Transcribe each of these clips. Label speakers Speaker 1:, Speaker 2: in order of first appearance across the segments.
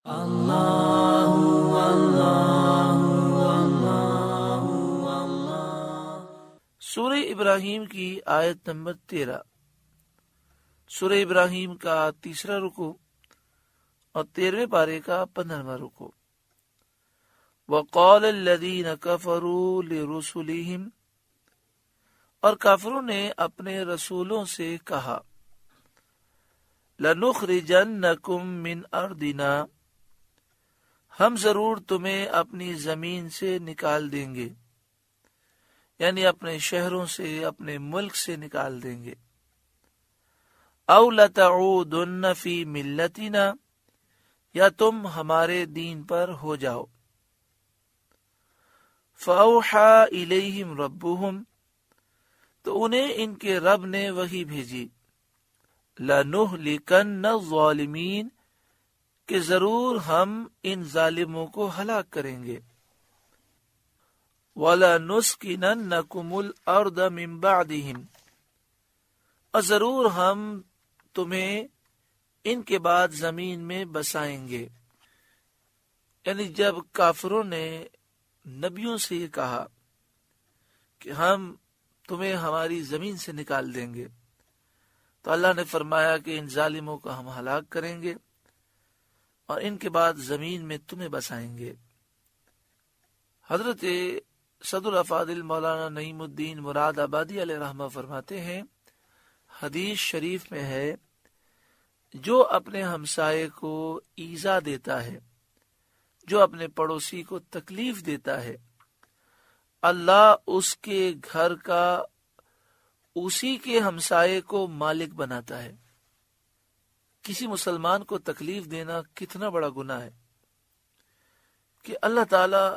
Speaker 1: اللہ اللہ اللہ اللہ۔ سورہ ابراہیم کی آیت نمبر 13۔ سورہ ابراہیم کا تیسرا رکوع اور 13ویں پارے کا 15واں رکوع۔ وقال الذین کفروا لرسلہم، اور کافروں نے اپنے رسولوں سے کہا، لنخرجنکم من ارضنا، ہم ضرور تمہیں اپنی زمین سے نکال دیں گے، یعنی اپنے شہروں سے، اپنے ملک سے نکال دیں گے۔ او لتعودن فی ملتنا، یا تم ہمارے دین پر ہو جاؤ۔ فاوحی الیہم ربہم، تو انہیں ان کے رب نے وحی بھیجی، لنہلکن الظالمین، کہ ضرور ہم ان ظالموں کو ہلاک کریں گے۔ وَلَنُسْكِنَنَّكُمُ الْأَرْضَ مِن بَعْدِهِمْ، اور ضرور ہم تمہیں ان کے بعد زمین میں بسائیں گے۔ یعنی جب کافروں نے نبیوں سے یہ کہا کہ ہم تمہیں ہماری زمین سے نکال دیں گے، تو اللہ نے فرمایا کہ ان ظالموں کو ہم ہلاک کریں گے اور ان کے بعد زمین میں تمہیں بسائیں گے۔ حضرت صدر افاضل مولانا نعیم الدین مراد آبادی علیہ رحمہ فرماتے ہیں، حدیث شریف میں ہے، جو اپنے ہمسائے کو ایذا دیتا ہے، جو اپنے پڑوسی کو تکلیف دیتا ہے، اللہ اس کے گھر کا اسی کے ہمسائے کو مالک بناتا ہے۔ کسی مسلمان کو تکلیف دینا کتنا بڑا گناہ ہے کہ اللہ تعالیٰ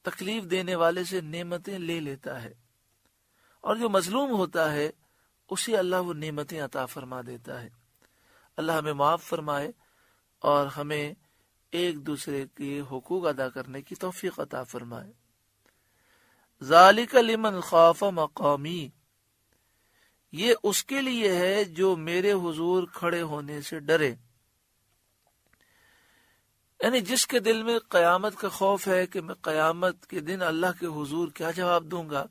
Speaker 1: تکلیف دینے والے سے نعمتیں لے لیتا ہے، اور جو مظلوم ہوتا ہے اسے اللہ وہ نعمتیں عطا فرما دیتا ہے۔ اللہ ہمیں معاف فرمائے اور ہمیں ایک دوسرے کے حقوق ادا کرنے کی توفیق عطا فرمائے۔ ذالک لمن خاف مقامی، یہ اس کے لیے ہے جو میرے حضور کھڑے ہونے سے ڈرے، یعنی جس کے دل میں قیامت کا خوف ہے کہ میں قیامت کے دن اللہ کے حضور کیا جواب دوں گا،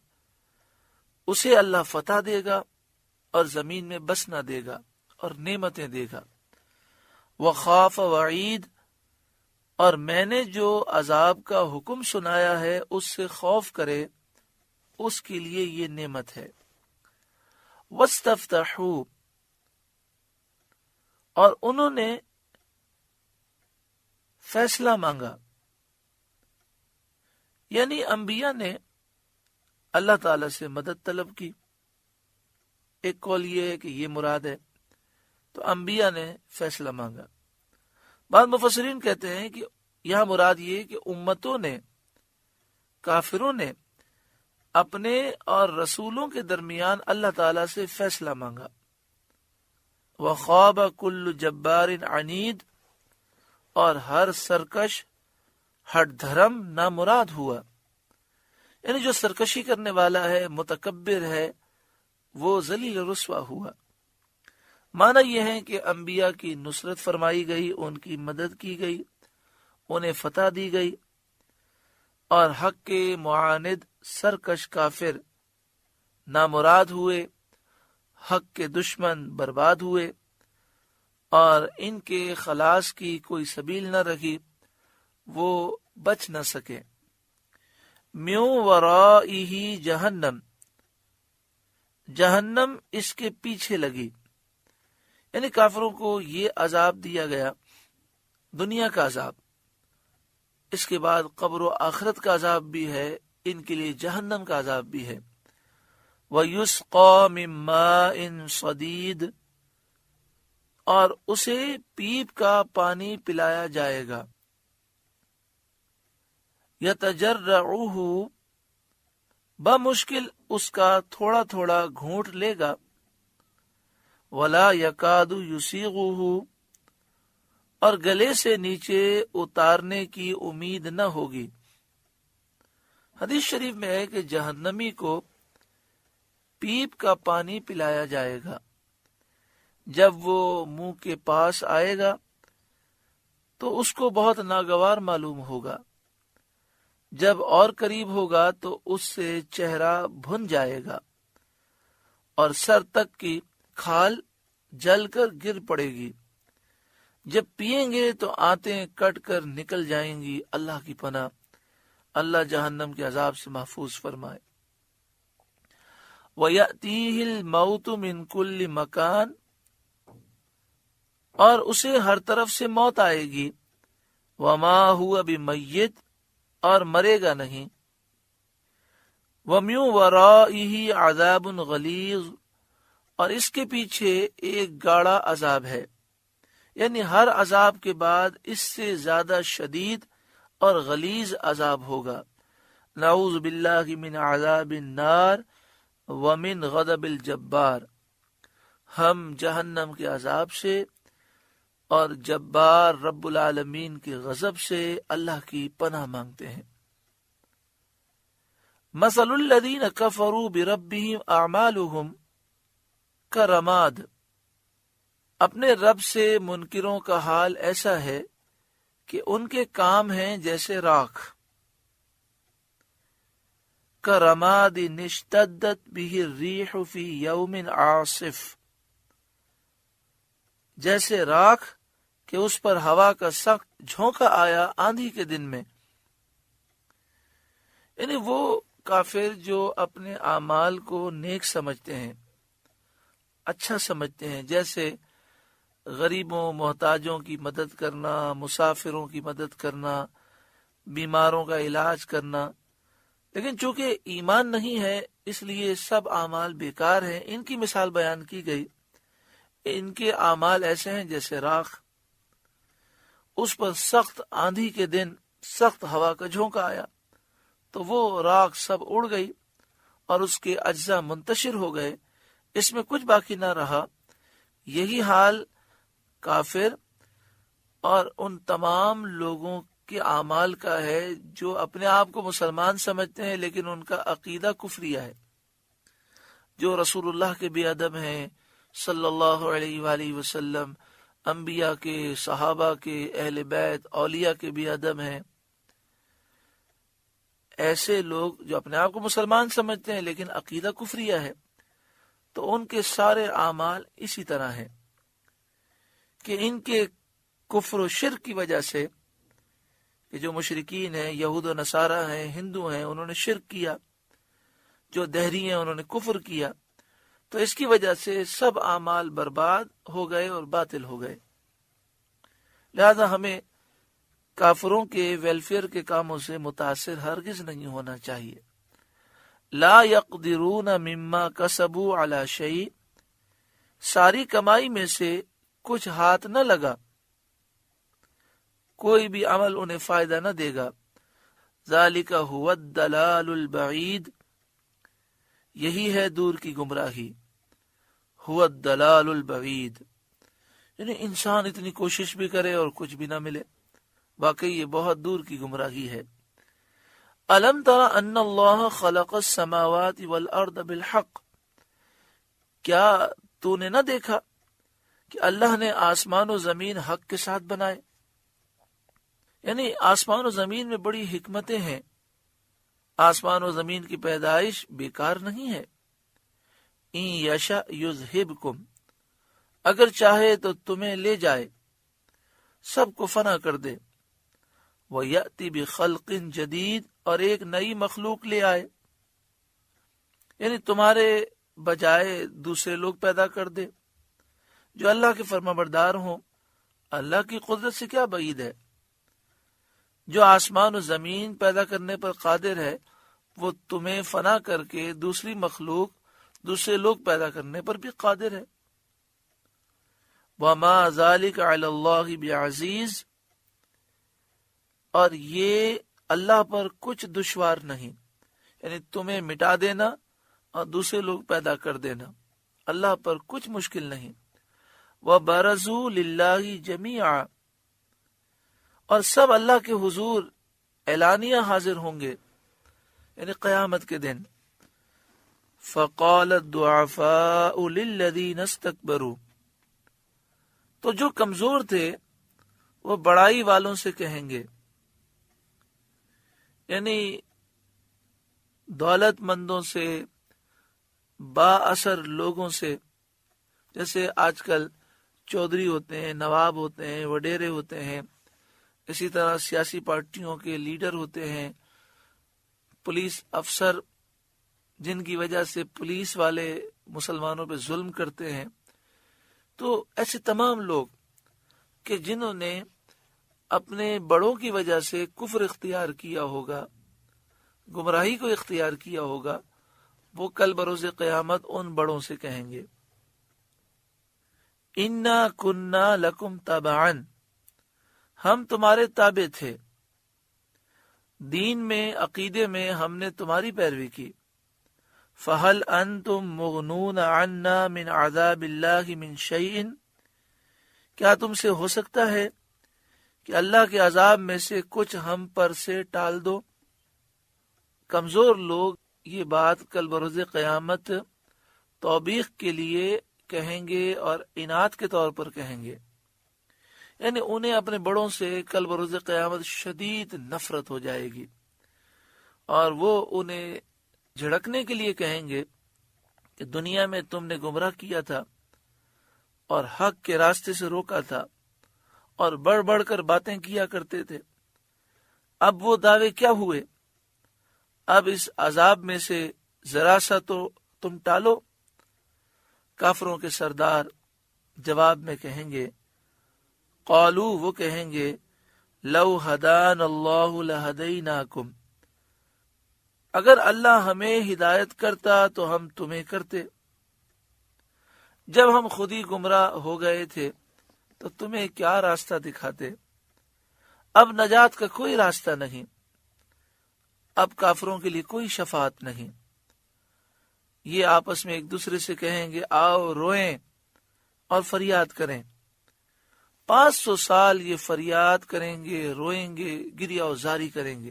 Speaker 1: اسے اللہ فتح دے گا اور زمین میں بسنا دے گا اور نعمتیں دے گا۔ وخاف وعید، اور میں نے جو عذاب کا حکم سنایا ہے اس سے خوف کرے، اس کے لیے یہ نعمت ہے۔ وَاسْتَفْتَحُوا، اور انہوں نے فیصلہ مانگا، یعنی انبیاء نے اللہ تعالی سے مدد طلب کی۔ ایک قول یہ ہے کہ یہ مراد ہے، تو انبیاء نے فیصلہ مانگا۔ بعض مفسرین کہتے ہیں کہ یہاں مراد یہ کہ امتوں نے، کافروں نے اپنے اور رسولوں کے درمیان اللہ تعالی سے فیصلہ مانگا۔ وَخَابَ كُلُّ جَبَّارٍ عَنِيدٍ، اور ہر سرکش ہٹ دھرم نامراد ہوا، یعنی جو سرکشی کرنے والا ہے، متکبر ہے، وہ ذلیل رسوا ہوا۔ معنی یہ ہے کہ انبیاء کی نصرت فرمائی گئی، ان کی مدد کی گئی، انہیں فتح دی گئی، اور حق کے معاند سرکش کافر نامراد ہوئے، حق کے دشمن برباد ہوئے، اور ان کے خلاص کی کوئی سبیل نہ رہی، وہ بچ نہ سکے۔ میوں ورائہ جہنم، جہنم اس کے پیچھے لگی، یعنی کافروں کو یہ عذاب دیا گیا، دنیا کا عذاب، اس کے بعد قبر و آخرت کا عذاب بھی ہے، ان کے لیے جہنم کا عذاب بھی ہے۔ وَيُسْقَى مِن مَّاءٍ صَدِيدٍ، اور اسے پیپ کا پانی پلایا جائے گا۔ يَتَجَرَّعُهُ، بمشکل اس کا تھوڑا تھوڑا گھونٹ لے گا۔ وَلَا يَكَادُ يُسِيغُهُ، اور گلے سے نیچے اتارنے کی امید نہ ہوگی۔ حدیث شریف میں ہے کہ جہنمی کو پیپ کا پانی پلایا جائے گا، جب وہ منہ کے پاس آئے گا تو اس کو بہت ناگوار معلوم ہوگا، جب اور قریب ہوگا تو اس سے چہرہ بھن جائے گا اور سر تک کی کھال جل کر گر پڑے گی۔ جب پئیں گے تو آنتیں کٹ کر نکل جائیں گی۔ اللہ کی پناہ، اللہ جہنم کے عذاب سے محفوظ فرمائے۔ وَيَأْتِيهِ الْمَوْتُ مِنْ كُلِّ مَكَانٍ، اور اسے ہر طرف سے موت آئے گی۔ وَمَا هُوَ بِمَيِّتٍ، اور مرے گا نہیں۔ وَمِن وَرَائِهِ عَذَابٌ غَلِيظٌ، اور اس کے پیچھے ایک گاڑا عذاب ہے، یعنی ہر عذاب کے بعد اس سے زیادہ شدید اور غلیظ عذاب ہوگا۔ نعوذ باللہ من عذاب النار ومن غضب الجبار، ہم جہنم کے عذاب سے اور جبار رب العالمین کے غضب سے اللہ کی پناہ مانگتے ہیں۔ مثل الذین کفروا بربہم اعمالہم کرماد، اپنے رب سے منکروں کا حال ایسا ہے کہ ان کے کام ہیں جیسے راکھ۔ کرماد اشتدت به الریح فی یوم عاصف، جیسے راکھ کہ اس پر ہوا کا سخت جھونکا آیا آندھی کے دن میں۔ یعنی وہ کافر جو اپنے اعمال کو نیک سمجھتے ہیں، اچھا سمجھتے ہیں، جیسے غریبوں محتاجوں کی مدد کرنا، مسافروں کی مدد کرنا، بیماروں کا علاج کرنا، لیکن چونکہ ایمان نہیں ہے اس لیے سب اعمال بیکار ہیں۔ ان کی مثال بیان کی گئی، ان کے اعمال ایسے ہیں جیسے راکھ، اس پر سخت آندھی کے دن سخت ہوا کا جھونکا آیا تو وہ راکھ سب اڑ گئی اور اس کے اجزاء منتشر ہو گئے، اس میں کچھ باقی نہ رہا۔ یہی حال کافر اور ان تمام لوگوں کے اعمال کا ہے جو اپنے آپ کو مسلمان سمجھتے ہیں لیکن ان کا عقیدہ کفریہ ہے، جو رسول اللہ کے بے ادب ہیں، صلی اللہ علیہ وآلہ وسلم، انبیاء کے، صحابہ کے، اہل بیت، اولیاء کے بے ادب ہیں۔ ایسے لوگ جو اپنے آپ کو مسلمان سمجھتے ہیں لیکن عقیدہ کفریہ ہے، تو ان کے سارے اعمال اسی طرح ہیں کہ ان کے کفر و شرک کی وجہ سے، کہ جو مشرکین ہیں، یہود و نصارہ ہیں، ہندو ہیں، انہوں نے شرک کیا، جو دہری ہیں انہوں نے کفر کیا، تو اس کی وجہ سے سب اعمال برباد ہو گئے اور باطل ہو گئے۔ لہذا ہمیں کافروں کے ویلفیئر کے کاموں سے متاثر ہرگز نہیں ہونا چاہیے۔ لا یقدرون مما کسبوا علی شیء، ساری کمائی میں سے کچھ ہاتھ نہ لگا، کوئی بھی عمل انہیں فائدہ نہ دے گا۔ ذالک هو الضلال البعید، یہی ہے دور کی گمراہی۔ هو الضلال البعید، یعنی انسان اتنی کوشش بھی کرے اور کچھ بھی نہ ملے، واقعی یہ بہت دور کی گمراہی ہے۔ الم تر ان اللہ خلق السماوات والارض بالحق، کیا تو نے نہ دیکھا کہ اللہ نے آسمان و زمین حق کے ساتھ بنائے؟ یعنی آسمان و زمین میں بڑی حکمتیں ہیں، آسمان و زمین کی پیدائش بیکار نہیں ہے۔ ان یشاء یذہبکم، اگر چاہے تو تمہیں لے جائے، سب کو فنا کر دے۔ وَيَأْتِ بِخَلْقٍ جَدِيدٍ، اور ایک نئی مخلوق لے آئے، یعنی تمہارے بجائے دوسرے لوگ پیدا کر دے جو اللہ کے فرما بردار ہوں۔ اللہ کی قدرت سے کیا بعید ہے؟ جو آسمان و زمین پیدا کرنے پر قادر ہے وہ تمہیں فنا کر کے دوسری مخلوق، دوسرے لوگ پیدا کرنے پر بھی قادر ہے۔ وَمَا ذَلِكَ عَلَى اللَّهِ بِعَزِيزٍ، اور یہ اللہ پر کچھ دشوار نہیں، یعنی تمہیں مٹا دینا اور دوسرے لوگ پیدا کر دینا اللہ پر کچھ مشکل نہیں۔ وَبَرَزُوا لِلَّهِ جَمِيعًا، اور سب اللہ کے حضور اعلانیہ حاضر ہوں گے، یعنی قیامت کے دن۔ فَقَالَ الضُّعَفَاءُ لِلَّذِينَ اسْتَكْبَرُوا، تو جو کمزور تھے وہ بڑائی والوں سے کہیں گے، یعنی دولت مندوں سے، با اثر لوگوں سے، جیسے آج کل چودھری ہوتے ہیں، نواب ہوتے ہیں، وڈیرے ہوتے ہیں، اسی طرح سیاسی پارٹیوں کے لیڈر ہوتے ہیں، پولیس افسر جن کی وجہ سے پولیس والے مسلمانوں پہ ظلم کرتے ہیں. تو ایسے تمام لوگ کہ جنہوں نے اپنے بڑوں کی وجہ سے کفر اختیار کیا ہوگا، گمراہی کو اختیار کیا ہوگا، وہ کل بروز قیامت ان بڑوں سے کہیں گے اِنَّا كُنَّا لَكُمْ تَبَعًا، ہم تمہارے تابع تھے، دین میں، عقیدے میں ہم نے تمہاری پیروی کی. فَهَلْ أَنْتُمْ مُغْنُونَ عَنَّا مِنْ عَذَابِ اللَّهِ مِنْ شَيْءٍ، کیا تم سے ہو سکتا ہے کہ اللہ کے عذاب میں سے کچھ ہم پر سے ٹال دو؟ کمزور لوگ یہ بات کل بروز قیامت توبیخ کے لیے کہیں گے اور انات کے طور پر کہیں گے، یعنی انہیں اپنے بڑوں سے کل بروز قیامت شدید نفرت ہو جائے گی، اور وہ انہیں جھڑکنے کے لیے کہیں گے کہ دنیا میں تم نے گمراہ کیا تھا اور حق کے راستے سے روکا تھا اور بڑھ بڑھ کر باتیں کیا کرتے تھے، اب وہ دعوے کیا ہوئے؟ اب اس عذاب میں سے ذرا سا تو تم ٹالو. کافروں کے سردار جواب میں کہیں گے، قالو، وہ کہیں گے، لو ہدان اللہ لہدیناکم، اگر اللہ ہمیں ہدایت کرتا تو ہم تمہیں کرتے. جب ہم خود ہی گمراہ ہو گئے تھے تو تمہیں کیا راستہ دکھاتے؟ اب نجات کا کوئی راستہ نہیں، اب کافروں کے لیے کوئی شفاعت نہیں. یہ آپس میں ایک دوسرے سے کہیں گے، آؤ روئیں اور فریاد کریں. 500 سال یہ فریاد کریں گے، روئیں گے، گریہ وزاری کریں گے،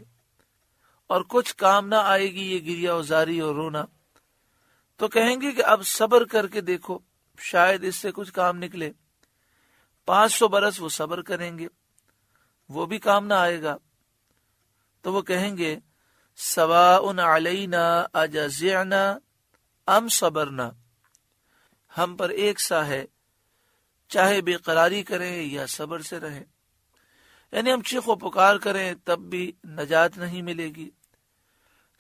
Speaker 1: اور کچھ کام نہ آئے گی یہ گریہ وزاری اور رونا. تو کہیں گے کہ اب صبر کر کے دیکھو، شاید اس سے کچھ کام نکلے. 500 برس وہ صبر کریں گے، وہ بھی کام نہ آئے گا. تو وہ کہیں گے، سواء علینا اجزعنا ام صبرنا، ہم پر ایک سا ہے، چاہے بے قراری کریں یا صبر سے رہیں. یعنی ہم چیخ و پکار کریں تب بھی نجات نہیں ملے گی،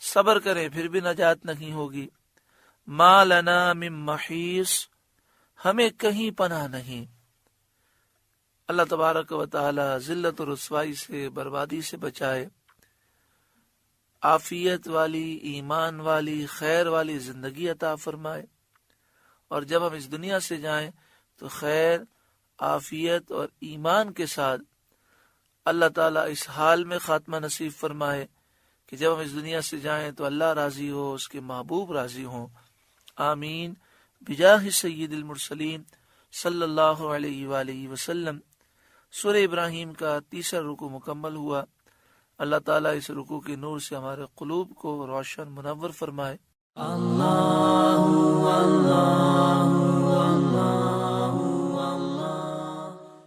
Speaker 1: صبر کریں پھر بھی نجات نہیں ہوگی. ما لنا من محیص، ہمیں کہیں پناہ نہیں. اللہ تبارک و تعالی ذلت و رسوائی سے، بربادی سے بچائے، عافیت والی، ایمان والی، خیر والی زندگی عطا فرمائے، اور جب ہم اس دنیا سے جائیں تو خیر، عافیت اور ایمان کے ساتھ اللہ تعالیٰ اس حال میں خاتمہ نصیب فرمائے کہ جب ہم اس دنیا سے جائیں تو اللہ راضی ہو، اس کے محبوب راضی ہوں. آمین بجاہ سید المرسلین صلی اللہ علیہ وآلہ وسلم. سورہ ابراہیم کا تیسرا رکوع مکمل ہوا. اللہ تعالیٰ اس رکوع کے نور سے ہمارے قلوب کو روشن منور فرمائے. اللہ اللہ اللہ